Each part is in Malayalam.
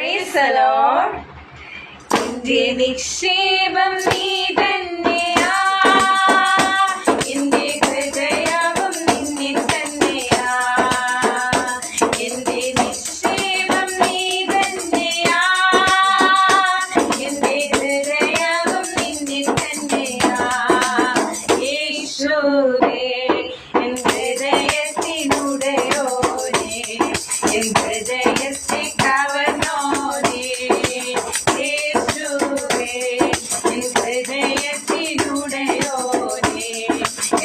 Praise the Lord. എന്റെ നിക്ഷേപം നീ തന്നെയാ, എന്റെ ഹൃദയവും നിന്നിൽ തന്നെയാ. എന്റെ നിക്ഷേപം നീ തന്നെയാ, എന്റെ ഹൃദയവും നിന്നിൽ തന്നെയാ. യേശുവേ എൻ ഹൃദയത്തിനുടയോനേ, എൻ ഹൃദയത്തെ കവർന്നോനേ. യേശുവേ എൻ ഹൃദയത്തിനുടയോനേ,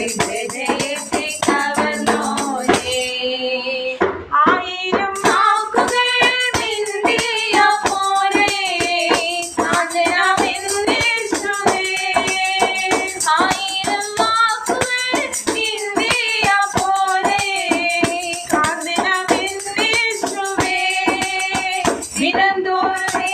എൻ ഹൃദയത്തെ കവർന്നോനേ. ആയിരം വാക്കുകൾ മിണ്ടിയ പോരെ സാധനമെന്നേശുവേ. ആയിരം വാക്കുകൾ മിണ്ടിയ പോരെ സാധനമെന്നേശുവേ. ദിനംതോറും